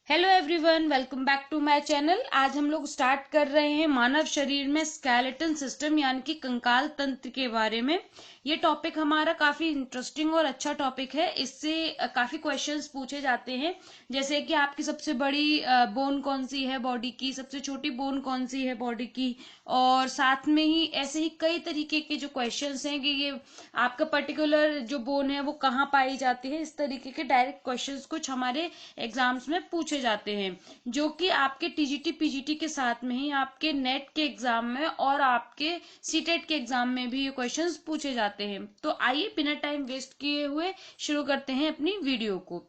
Hello everyone, welcome back to my channel. आज हम लोग स्टार्ट कर रहे हैं मानव शरीर में स्केलेटन सिस्टम यानी कि कंकाल तंत्र के बारे में। ये टॉपिक हमारा काफी इंटरेस्टिंग और अच्छा टॉपिक है। इससे काफी क्वेश्चंस पूछे जाते हैं, जैसे कि आपकी सबसे बड़ी बोन कौन सी है बॉडी की, सबसे छोटी बोन कौन सी है बॉडी की, और साथ में ही ऐसे ही कई तरीके के जो क्वेश्चंस हैं कि ये आपका पर्टिकुलर जो बोन है वो कहाँ पाई जाती है। इस तरीके के डायरेक्ट क्वेश्चंस कुछ हमारे एग्जाम्स में पूछे जाते हैं, जो कि आपके टीजीटी पीजीटी के साथ में ही आपके नेट के एग्जाम में और आपके सीटेट के एग्जाम में भी ये क्वेश्चंस पूछे जाते हैं। तो आइए बिना टाइम वेस्ट किए हुए शुरू करते हैं अपनी वीडियो को।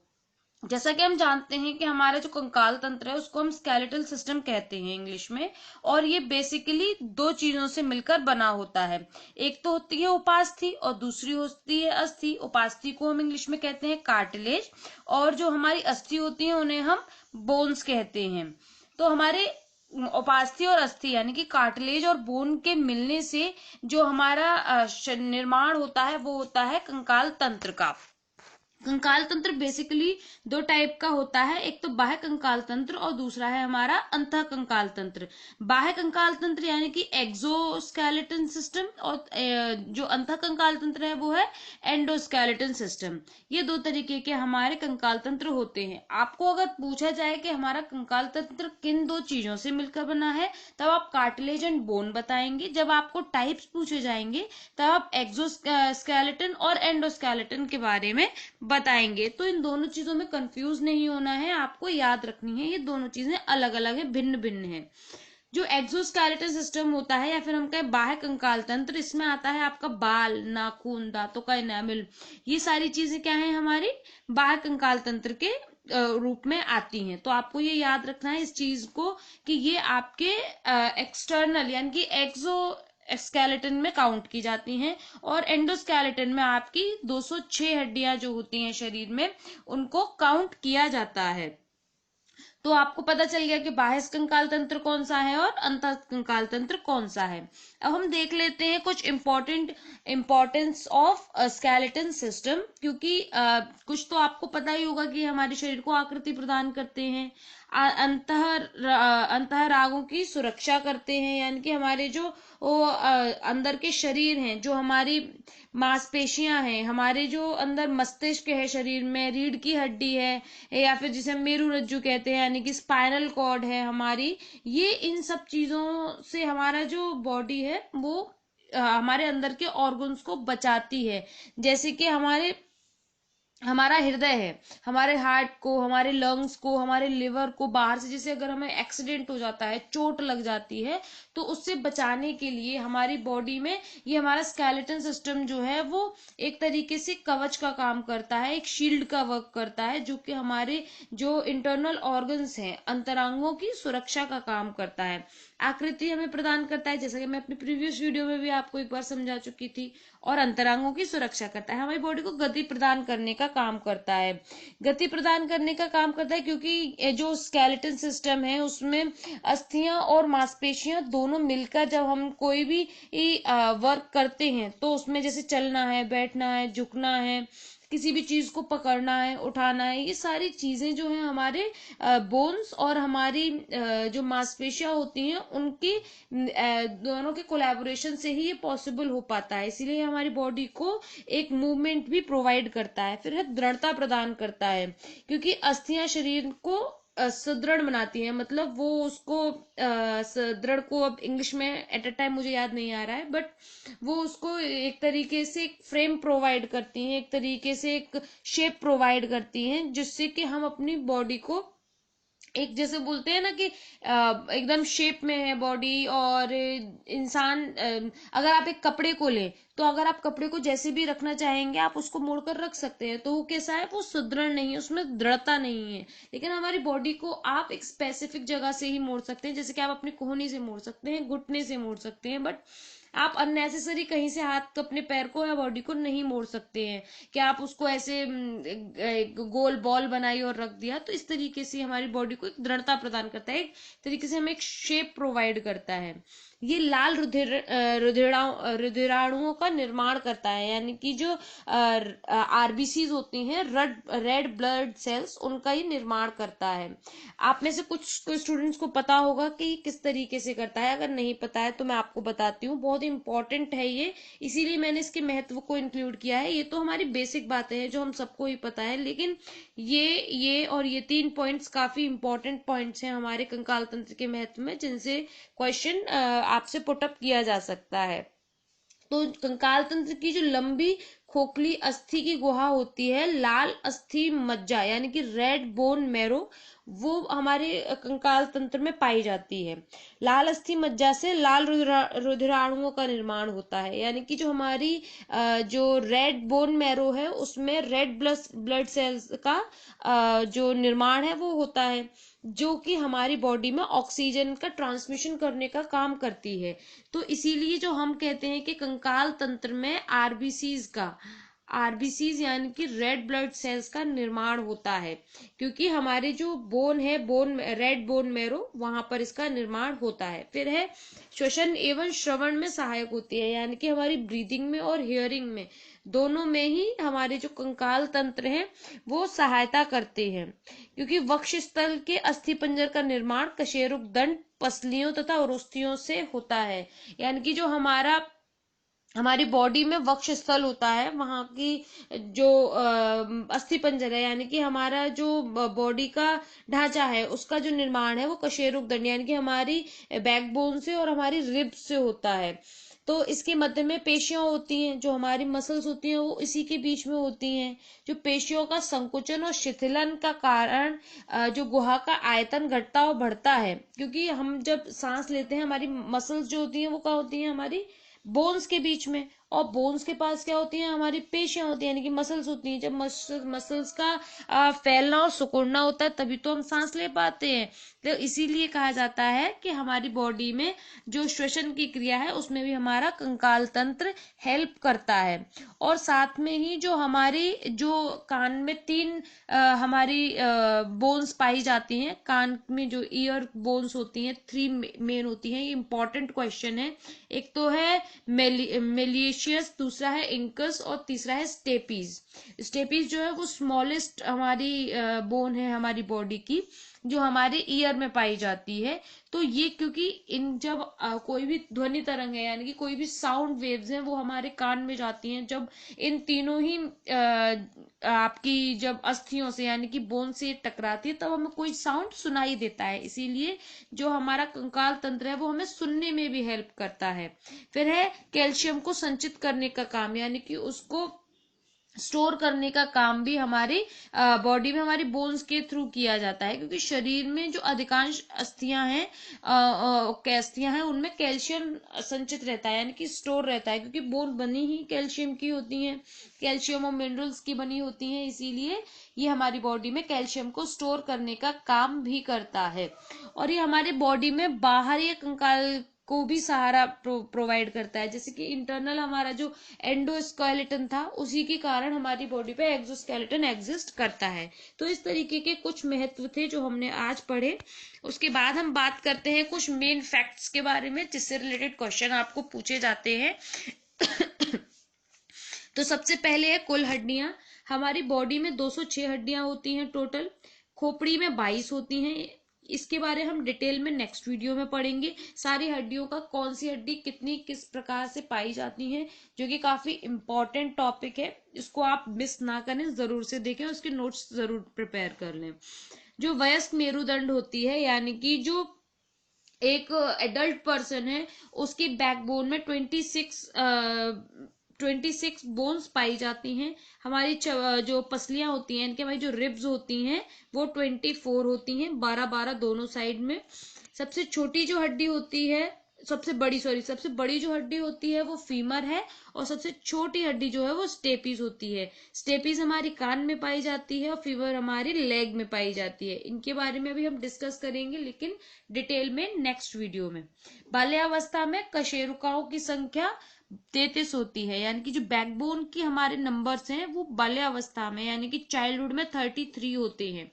जैसा कि हम जानते हैं कि हमारा जो कंकाल तंत्र है उसको हम स्केलेटल सिस्टम कहते हैं इंग्लिश में, और ये बेसिकली दो चीजों से मिलकर बना होता है। एक तो होती है उपास्थि और दूसरी होती है अस्थि। उपास्थि को हम इंग्लिश में कहते हैं कार्टिलेज, और जो हमारी अस्थि होती है उन्हें हम बोन्स कहते हैं। तो हमारे उपास्थि और अस्थि यानी कि कार्टिलेज और बोन के मिलने से जो हमारा निर्माण होता है वो होता है कंकाल तंत्र का। कंकाल तंत्र बेसिकली दो टाइप का होता है, एक तो बाह्य कंकाल तंत्र और दूसरा है हमारा अंतः कंकाल तंत्र। बाह्य कंकाल तंत्र यानी कि एक्सोस्केलेटन सिस्टम, और जो अंतः कंकाल तंत्र है वो है एंडोस्केलेटन सिस्टम। ये दो तरीके के हमारे कंकाल तंत्र होते हैं। आपको अगर पूछा जाए कि हमारा कंकाल तंत्र किन दो चीजों से मिलकर बना है, तब आप कार्टिलेज एंड बोन बताएंगे। जब आपको टाइप्स पूछे जाएंगे तब आप एक्सोस्केलेटन और एंडोस्केलेटन के बारे में बताएंगे। तो इन दोनों चीजों में कंफ्यूज नहीं होना है, आपको याद रखनी है ये दोनों चीजें अलग अलग है, भिन्न भिन्न है। जो एक्सोस्केलेटन सिस्टम होता है या फिर हम कहें बाह्य कंकाल तंत्र, इसमें आता है आपका बाल, नाखून, दांतों का इनेमिल। ये सारी चीजें क्या है हमारी बाह्य कंकाल तंत्र के रूप में आती हैं। तो आपको ये याद रखना है इस चीज को कि ये आपके एक्सटर्नल यानी कि एक्सो स्केलेटन में काउंट की जाती हैं, और एंडोस्केलेटन में आपकी 206 हड्डियां जो होती हैं शरीर में उनको काउंट किया जाता है। तो आपको पता चल गया कि बाह्य कंकाल तंत्र कौन सा है और अंतः कंकाल तंत्र कौन सा है। अब हम देख लेते हैं कुछ इंपॉर्टेंस ऑफ स्केलेटन सिस्टम, क्योंकि कुछ तो आपको पता ही होगा कि हमारे शरीर को आकृति प्रदान करते हैं, अंतः रागों की सुरक्षा करते हैं, यानी कि हमारे जो अंदर के शरीर हैं, जो हमारी मांसपेशियां हैं, हमारे जो अंदर मस्तिष्क है शरीर में, रीढ़ की हड्डी है, या फिर जिसे मेरु रज्जु कहते हैं यानी कि स्पाइनल कॉर्ड है हमारी, ये इन सब चीजों से हमारा जो बॉडी है वो हमारे अंदर के ऑर्गन्स को बचाती है। जैसे कि हमारा हृदय है, हमारे हार्ट को, हमारे लंग्स को, हमारे लिवर को बाहर से, जैसे अगर हमें एक्सीडेंट हो जाता है, चोट लग जाती है, तो उससे बचाने के लिए हमारी बॉडी में ये हमारा स्केलेटन सिस्टम जो है वो एक तरीके से कवच का काम करता है, एक शील्ड का वर्क करता है, जो कि हमारे जो इंटरनल ऑर्गन्स हैं, अंतरांगों की सुरक्षा का काम करता है। आकृति हमें प्रदान करता है, जैसा कि मैं अपनी प्रीवियस वीडियो में भी आपको एक बार समझा चुकी थी, और अंतरांगों की सुरक्षा करता है, हमारी बॉडी को गति प्रदान करने का काम करता है। गति प्रदान करने का काम करता है क्योंकि जो स्केलेटन सिस्टम है उसमें अस्थियां और मांसपेशियां दोनों मिलकर जब हम कोई भी वर्क करते हैं, तो उसमें जैसे चलना है, बैठना है, झुकना है, किसी भी चीज को पकड़ना है, उठाना है, ये सारी चीजें जो है हमारे बोन्स और हमारी जो मांसपेशियां होती हैं उनकी दोनों के कोलैबोरेशन से ही ये पॉसिबल हो पाता है। इसीलिए हमारी बॉडी को एक मूवमेंट भी प्रोवाइड करता है, फिर है दृढ़ता प्रदान करता है, क्योंकि अस्थियां शरीर को सुदृढ़ बनाती हैं। मतलब वो उसको दृढ़ को अब इंग्लिश में एट अ टाइम मुझे याद नहीं आ रहा है, बट वो उसको एक तरीके से एक फ्रेम प्रोवाइड करती हैं, एक तरीके से एक शेप प्रोवाइड करती हैं, जिससे कि हम अपनी बॉडी को एक, जैसे बोलते हैं ना कि एकदम शेप में है बॉडी। और इंसान अगर आप एक कपड़े को लें, तो अगर आप कपड़े को जैसे भी रखना चाहेंगे आप उसको मोड़कर रख सकते हैं, तो वो कैसा है, वो सुदृढ़ नहीं है, उसमें दृढ़ता नहीं है। लेकिन हमारी बॉडी को आप एक स्पेसिफिक जगह से ही मोड़ सकते हैं, जैसे कि आप अपनी कोहनी से मोड़ सकते हैं, घुटने से मोड़ सकते हैं, बट आप अननेसेसरी कहीं से हाथ अपने पैर को या बॉडी को नहीं मोड़ सकते हैं कि आप उसको ऐसे एक गोल बॉल बनाई और रख दिया। तो इस तरीके से हमारी बॉडी को एक दृढ़ता प्रदान करता है, एक तरीके से हमें एक शेप प्रोवाइड करता है। ये लाल रुधिराणुओं का निर्माण करता है, यानी कि जो आरबीसीज होती हैं, रेड ब्लड सेल्स, उनका ही निर्माण करता है। आप में से कुछ स्टूडेंट्स को पता होगा कि किस तरीके से करता है, अगर नहीं पता है तो मैं आपको बताती हूँ। बहुत इंपॉर्टेंट है ये, इसीलिए मैंने इसके महत्व को इंक्लूड किया है। ये तो हमारी बेसिक बातें हैं जो हम सबको ही पता है, लेकिन ये और ये 3 पॉइंट्स काफी इंपॉर्टेंट पॉइंट्स हैं हमारे कंकाल तंत्र के महत्व में, जिनसे क्वेश्चन आपसे पुटअप किया जा सकता है। तो कंकाल तंत्र की जो लंबी खोखली अस्थि की गुहा होती है, लाल अस्थि मज्जा यानी कि रेड बोन मैरो, वो हमारे कंकाल तंत्र में पाई जाती है। लाल अस्थि मज्जा से लाल रुधिराणुओं का निर्माण होता है, यानी कि जो हमारी जो रेड बोन मैरो है उसमें रेड ब्लड सेल्स का जो निर्माण है वो होता है, जो कि हमारी बॉडी में ऑक्सीजन का ट्रांसमिशन करने का काम करती है। तो इसीलिए जो हम कहते हैं कि कंकाल तंत्र में आरबीसीज यानी कि रेड ब्लड सेल्स का निर्माण होता है, क्योंकि हमारे जो बोन है, रेड बोन मैरो, वहां पर इसका निर्माण होता है। फिर है श्वसन एवं श्रवण में सहायक होती है, यानी कि हमारी ब्रीदिंग में और हियरिंग में, दोनों में ही हमारे जो कंकाल तंत्र हैं वो सहायता करते हैं। क्योंकि वक्षस्थल के अस्थिपंजर का निर्माण कशेरुक दंड, पसलियों तथा उरुस्थियों से होता है, यानी कि जो हमारी बॉडी में वक्ष स्थल होता है, वहां की जो अस्थि पंजर है, यानी कि हमारा जो बॉडी का ढांचा है, उसका जो निर्माण है वो कशेरुक दंड यानी कि हमारी बैकबोन से और हमारी रिब्स से होता है। तो इसके मध्य में पेशियां होती हैं, जो हमारी मसल्स होती हैं वो इसी के बीच में होती हैं। जो पेशियों का संकुचन और शिथिलन का कारण जो गुहा का आयतन घटता और बढ़ता है, क्योंकि हम जब सांस लेते हैं, हमारी मसल्स जो होती हैं वो क्या होती हैं, हमारी बोन्स के बीच में, और बोन्स के पास क्या होती है, हमारी पेशियां होती है, यानी कि मसल्स होती हैं। जब मसल्स का फैलना और सिकुड़ना होता है तभी तो हम सांस ले पाते हैं। तो इसीलिए कहा जाता है कि हमारी बॉडी में जो श्वसन की क्रिया है उसमें भी हमारा कंकाल तंत्र हेल्प करता है। और साथ में ही जो हमारी जो कान में 3 हमारी बोन्स पाई जाती हैं, कान में जो ईयर बोन्स होती हैं 3 मेन होती हैं। ये इंपॉर्टेंट क्वेश्चन है। एक तो है मेलिशियस, दूसरा है इंकस और तीसरा है स्टेपीज। स्टेपीज जो है वो स्मॉलेस्ट हमारी बोन है हमारी बॉडी की, जो हमारे ईयर में पाई जाती है। तो ये क्योंकि इन जब कोई भी ध्वनि तरंग है, यानी कि कोई भी साउंड वेव्स हैं, वो हमारे कान में जाती हैं, जब इन तीनों ही आपकी जब अस्थियों से यानी कि बोन से टकराती है, तब हमें कोई साउंड सुनाई देता है। इसीलिए जो हमारा कंकाल तंत्र है वो हमें सुनने में भी हेल्प करता है। फिर है कैल्शियम को संचित करने का काम, यानी कि उसको स्टोर करने का काम भी हमारी बॉडी में हमारी बोन्स के थ्रू किया जाता है, क्योंकि शरीर में जो अधिकांश अस्थियां हैं अस्थियां हैं उनमें कैल्शियम संचित रहता है, यानी कि स्टोर रहता है, क्योंकि बोन बनी ही कैल्शियम की होती हैं, कैल्शियम और मिनरल्स की बनी होती हैं। इसीलिए ये हमारी बॉडी में कैल्शियम को स्टोर करने का काम भी करता है। और ये हमारे बॉडी में बाहरी कंकाल को भी सहारा प्रोवाइड करता है। जैसे कि इंटरनल हमारा जो एंडोस्केलेटन था, उसी के कारण हमारी बॉडी पे एक्सोस्केलेटन एग्जिस्ट करता है। तो इस तरीके के कुछ महत्व थे जो हमने आज पढ़े। उसके बाद हम बात करते हैं कुछ मेन फैक्ट्स के बारे में, जिससे रिलेटेड क्वेश्चन आपको पूछे जाते हैं। तो सबसे पहले है कुल हड्डियां। हमारी बॉडी में 206 हड्डियां होती हैं टोटल। खोपड़ी में 22 होती हैं। इसके बारे हम डिटेल में नेक्स्ट वीडियो में पढ़ेंगे। सारी हड्डियों का कौन सी हड्डी कितनी किस प्रकार से पाई जाती है, जो कि काफी इंपॉर्टेंट टॉपिक है। इसको आप मिस ना करें, जरूर से देखें, उसके नोट्स जरूर प्रिपेयर कर लें। जो वयस्क मेरुदंड होती है, यानी कि जो एक एडल्ट पर्सन है, उसकी बैकबोन में 26 बोन्स पाई जाती हैं। हमारी जो पसलियां होती हैं, इनके हमारी जो रिब्स होती हैं वो 24 होती हैं, 12-12 दोनों साइड में। सबसे छोटी जो हड्डी होती है सबसे बड़ी जो हड्डी होती है वो फीमर है, और सबसे छोटी हड्डी जो है वो स्टेपिस होती है। स्टेपिस हमारी कान में पाई जाती है और फीमर हमारी लेग में पाई जाती है। इनके बारे में भी हम डिस्कस करेंगे, लेकिन डिटेल में नेक्स्ट वीडियो में। बाल्यावस्था में कशेरुकाओं की संख्या 33 होती है, यानी कि जो बैकबोन की हमारे नंबर्स हैं वो बाल्यावस्था में यानी कि चाइल्डहुड में 33 होते हैं।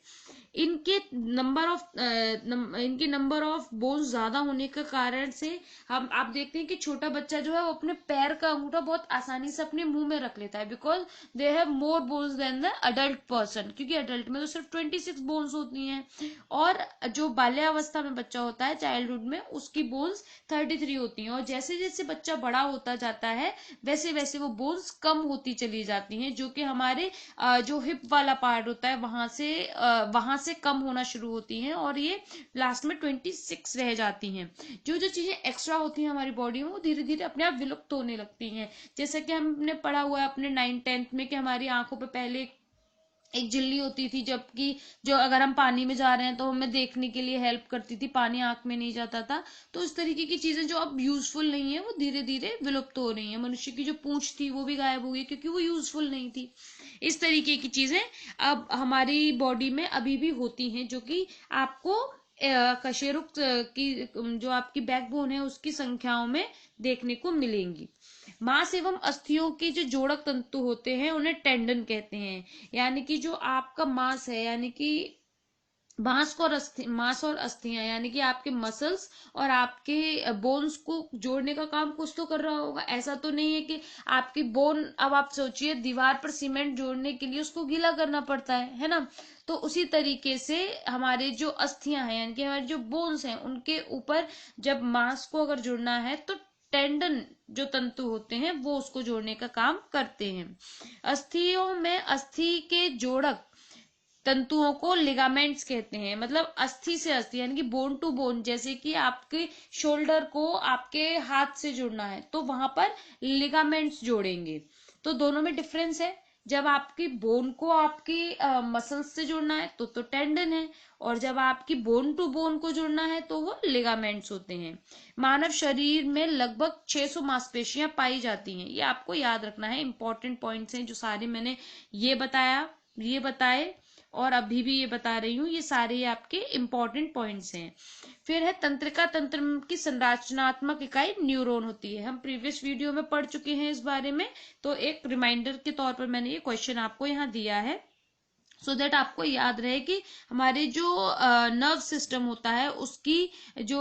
इनके नंबर ऑफ बोन्स ज्यादा होने के कारण से आप देखते हैं कि छोटा बच्चा जो है वो अपने पैर का अंगूठा बहुत आसानी से अपने मुंह में रख लेता है, because they have more bones than the adult person, क्योंकि अडल्ट में तो सिर्फ 26 बोन्स होती हैं, और जो बाल्यावस्था में बच्चा होता है चाइल्डहुड में, उसकी बोन्स 33 होती हैं। और जैसे जैसे बच्चा बड़ा होता जाता है वैसे वैसे वो बोन्स कम होती चली जाती हैं, जो कि हमारे जो हिप वाला पार्ट होता है वहां से कम होना शुरू होती हैं, और ये लास्ट में 26 रह जाती हैं। जो जो चीजें एक्स्ट्रा होती हैं हमारी बॉडी में वो धीरे धीरे अपने आप विलुप्त होने लगती हैं। जैसे कि हमने पढ़ा हुआ है अपने 9th-10th में कि हमारी आंखों पे पहले एक झिल्ली होती थी, जबकि जो अगर हम पानी में जा रहे हैं तो हमें देखने के लिए हेल्प करती थी, पानी आंख में नहीं जाता था। तो इस तरीके की चीजें जो अब यूजफुल नहीं है वो धीरे धीरे विलुप्त हो रही हैं। मनुष्य की जो पूंछ थी वो भी गायब हो गई क्योंकि वो यूजफुल नहीं थी। इस तरीके की चीजें अब हमारी बॉडी में अभी भी होती हैं, जो कि आपको कशेरुक की जो आपकी बैकबोन है उसकी संख्याओं में देखने को मिलेंगी। मांस एवं अस्थियों के जो जोड़क तंतु होते हैं उन्हें टेंडन कहते हैं। यानी कि जो आपका मांस है, यानी कि मांस और अस्थियां यानी कि आपके मसल्स और आपके बोन्स को जोड़ने का काम कुछ तो कर रहा होगा। ऐसा तो नहीं है कि आपकी बोन, अब आप सोचिए दीवार पर सीमेंट जोड़ने के लिए उसको गीला करना पड़ता है ना। तो उसी तरीके से हमारे जो अस्थियां हैं यानी कि हमारे जो बोन्स हैं उनके ऊपर जब मांस को अगर जुड़ना है तो टेंडन जो तंतु होते हैं वो उसको जोड़ने का काम करते हैं। अस्थियों में अस्थि के जोड़क तंतुओं को लिगामेंट्स कहते हैं। मतलब अस्थि से अस्थि यानी कि बोन टू बोन, जैसे कि आपके शोल्डर को आपके हाथ से जुड़ना है तो वहां पर लिगामेंट्स जोड़ेंगे। तो दोनों में डिफरेंस है। जब आपकी बोन को आपकी मसल्स से जुड़ना है तो टेंडन है, और जब आपकी बोन टू बोन को जुड़ना है तो वो लिगामेंट्स होते हैं। मानव शरीर में लगभग 600 मांसपेशियां पाई जाती हैं। ये आपको याद रखना है, इंपॉर्टेंट पॉइंट्स हैं जो सारे मैंने ये बताए और अभी भी ये बता रही हूँ। ये सारे आपके इंपॉर्टेंट पॉइंट्स हैं। फिर है तंत्रिका तंत्र की संरचनात्मक इकाई न्यूरॉन होती है। हम प्रीवियस वीडियो में पढ़ चुके हैं इस बारे में, तो एक रिमाइंडर के तौर पर मैंने ये क्वेश्चन आपको यहाँ दिया है, सो दैट आपको याद रहे कि हमारे जो नर्व सिस्टम होता है उसकी जो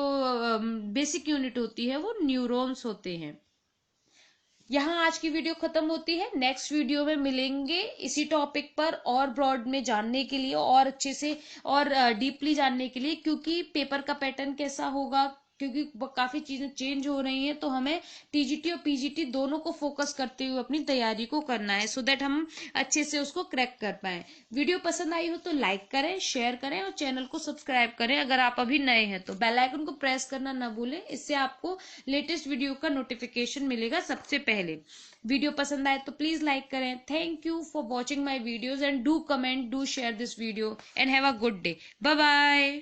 बेसिक यूनिट होती है वो न्यूरॉन्स होते हैं। यहाँ आज की वीडियो खत्म होती है। नेक्स्ट वीडियो में मिलेंगे इसी टॉपिक पर और ब्रॉड में जानने के लिए, और अच्छे से और डीपली जानने के लिए, क्योंकि पेपर का पैटर्न कैसा होगा, क्योंकि काफी चीजें चेंज हो रही हैं, तो हमें टीजीटी और पीजीटी दोनों को फोकस करते हुए अपनी तैयारी को करना है, सो दैट हम अच्छे से उसको क्रैक कर पाए। वीडियो पसंद आई हो तो लाइक करें, शेयर करें और चैनल को सब्सक्राइब करें। अगर आप अभी नए हैं तो बेल आइकन को प्रेस करना ना भूलें, इससे आपको लेटेस्ट वीडियो का नोटिफिकेशन मिलेगा सबसे पहले। वीडियो पसंद आए तो प्लीज लाइक करें। Thank you for watching my videos and do comment, do share this video and have a good day. Bye bye.